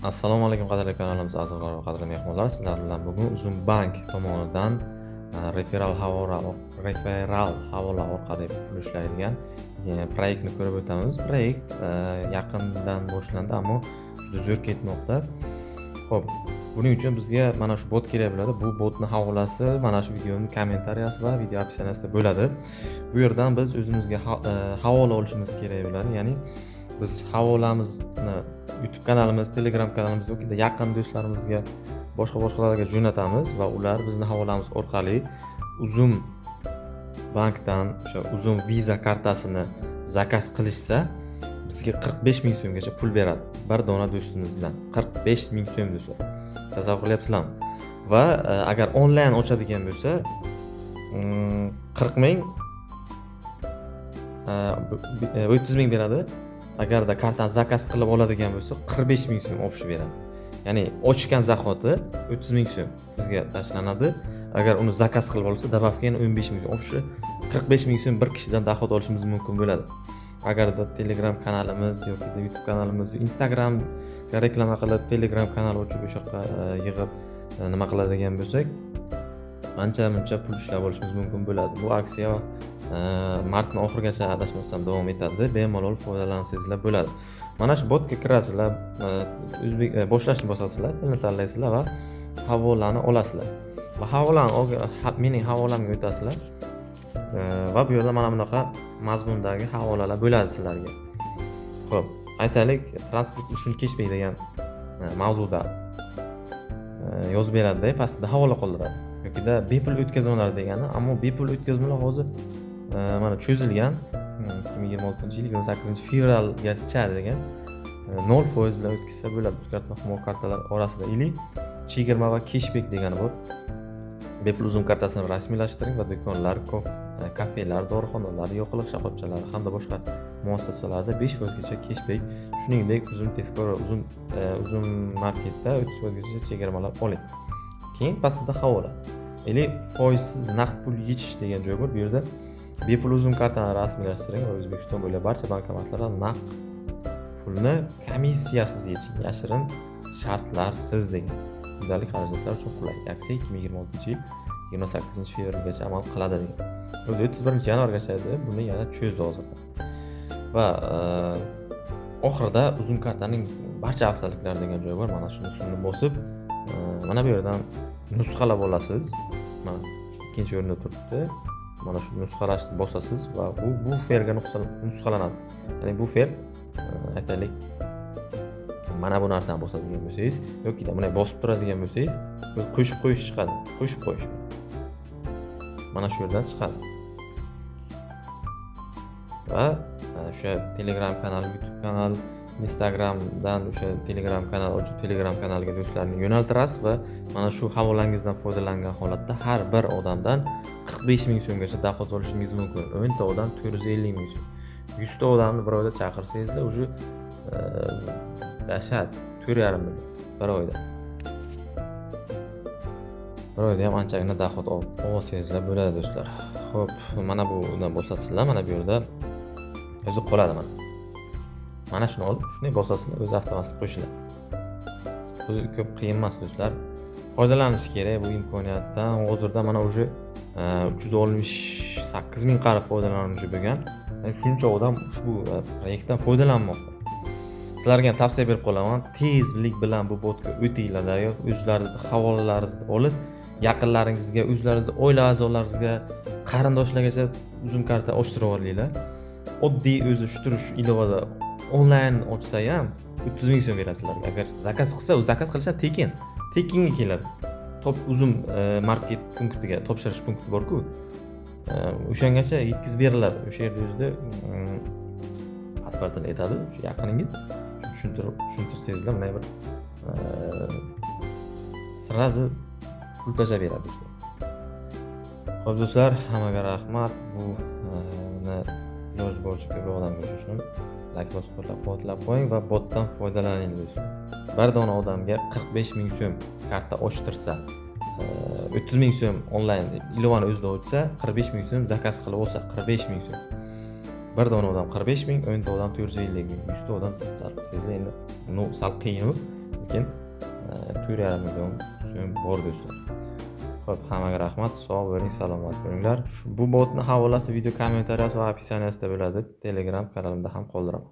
Assalomu alaykum qadrli kanalimiz a'zolari va qadrli mehmonlar. Sizlar bilan bugun Uzumbank tomonidan referal havola orqali pul ishlaydigan proyektni ko'rib o'tamiz. Proyekt yaqindan boshlandi, ammo juda zo'r ketmoqda. Xo'p, buning uchun bizga mana shu bot kerak bo'ladi. Bu botni havolasi mana shu videoning kommentariyasi va video opsiyasida bo'ladi. Bu yerdan biz o'zimizga havola olishimiz kerak bo'ladi. Ya'ni biz havolamizni YouTube kanalimiz, Telegram kanalimiz yoki yaqin do'stlarimizga, boshqalarga jo'natamiz va ular bizni havolamiz orqali Uzum bankdan o'sha Uzum Visa kartasini zakaz qilishsa, bizga 45 ming so'mgacha pul beradi. Bir dona do'stimizdan 45 ming so'm do'stlar. Tasavvur qilyapsizlarmi? Va agar onlayn ochadigan bo'lsa, 40 ming 30 ming beradi. Agarda kartani zakaz qilib oladigan bo'lsa 45 ming so'm olib beradi. Ya'ni ochgan zahoti 30 ming so'm bizga tashlanadi. Agar uni zakaz qilib olsa, dabavka yana 15 ming so'm olib 45 ming so'm bir kishidan dohod olishimiz mumkin bo'ladi. Agarda Telegram kanalimiz yoki YouTube kanalimiz, Instagramga reklama qilib, Telegram kanal ochib o'sha yoqqa yig'ib nima qiladigan bo'lsak, ancha-muncha pul ishlab olishimiz mumkin bo'ladi. Bu aksiya martning oxirigacha adashmasam davom etadi. Bemalol foydalansangizlar bo'ladi. Mana shu botga kirasizlar, boshlashni bosasizlar, tilni tanlaysizlar va havolani olasizlar. Va havolani mening havolamga o'tasizlar. Va bu yerda mana bunaqa mazmundagi havolalar bo'ladi sizlarga. Xo'p, aytaylik, transport uchun kechbek degan mavzuda yozib beradi-da, pastda havola qoldiradi. Yokida bepul o'tkazmalar degani, ammo bepul o'tkazmalar hozir mana cho'zilgan 2026-yil 28-fevralgacha degan 0% bilan o'tkazsa bo'ladi. Uzkartma humo kartalar orasida ili chegirma va cashback degani bor. Bepul Uzum kartasini rasmiylashtiring va do'konlar, kafelar, dorixonalar, yo'qliq shoxobchalari hamda boshqa muassasalarda 5% gacha cashback, shuningdek Uzum tezkor Uzum marketda 30% gacha chegirmalar oling. Keyin pastda havola. Ili foizsiz naqd pul yechish degan joy bor. Bu yerda bepul Uzum kartani rasmiylashtiring va O'zbekiston bo'ylab barcha bankomatlarda naqd pulni komissiyasiz yeching, yashirin shartlarsiz degan. Kundalik xarajatlar uchun qulay. Aksiya 2026-yil 28-fevralgacha amal qiladi degan. O'zi 31-yanvargacha edi, buni yana cho'zdi hozirda. Va oxirida Uzum kartaning barcha afzalliklari degan joy bor. Mana shuni ustini bosib, mana bu yerdan nusxalab olasiz. Mana ikkinchi o'rinda turibdi. Mana shu nusxalashni bosasiz va bu ferga nusxalanadi. Ya'ni bu fer aytaylik mana bu narsani bosadigan bo'lsangiz yoki buni bosib turadigan bo'lsangiz, qo'shib qo'yish chiqadi. Qo'shib qo'yish. Mana shu yerdan chiqadi. Va o'sha Telegram kanal, YouTube kanal, Instagramdan o'sha Telegram kanal ochib, Telegram kanaliga do'stlarni yo'naltirasiz va mana shu havolangizdan foydalangan holatda har bir odamdan 45 ming so'mgacha dohod olishingiz mumkin. 10 ta odam 450 ming so'm. 100 ta odamni bir oyda chaqirsangizlar, o'sha dahshat 4,5 million bir oyda. Bir oyda ham anchagina dohod olsangizlar bo'ladi do'stlar. Xo'p, mana bundan bosasizlar, mana bu yerda o'zi qoladi mana. Mana shuni olib, shunday bosasizlar, o'zi avtomatik qo'shiladi. O'zi ko'p qiyin emas do'stlar. Foydalanish kerak bu imkoniyatdan. Hozirda mana o'sha 368 ming qarab foydalanuvchi bo'lgan. Yani shuncha odam ushbu proyektdan foydalanmoqda. Sizlarga ham tavsiya berib qolaman, tezlik bilan bu botga o'tinglar, o'zlaringizni havolalaringizni olib, yaqinlaringizga, o'zlaringizning oila a'zolaringizga, qarindoshlargacha Uzum karta ochtirib olinglar. Oddiy o'zi shu ilovada onlayn ochsa ham 30 ming so'm berasizlarga. Agar zakaz qilsa, u zakaz qilishdan tekinga keladi. Top Uzum market punktiga, topshirish punkti bor-ku. O'shangacha yetkazib beriladi. O'sha yerda o'zida pasportini aytadi, o'sha yaqiningiz tushuntirsangizlar, mana bir sirazi pul tashlab beradi. Xo'p do'stlar, hammaga rahmat. Bu iloji boricha ko'p odamga uchun like bosib qo'llab qo'ying va botdan foydalaning do'stlar. Bir dona odamga 45 ming so'm karta ochtirsa, 30 ming so'm onlayn ilovani o'zida ochsa, 45 ming so'm zakaz qilib olsa, 45 ming so'm. Bir dona odam 45 ming, 10 ta odam 450 ming, 100 ta odam sal qilsangiz endi sal qiyin, lekin 4,5 million so'm bor do'stlar. Xo'p, hammaga rahmat, sog' bo'ling, salomat bo'linglar. Bu botning havolasi video kommentariyasi va opisiyaniyasida bo'ladi. Telegram kanalimda ham qoldiraman.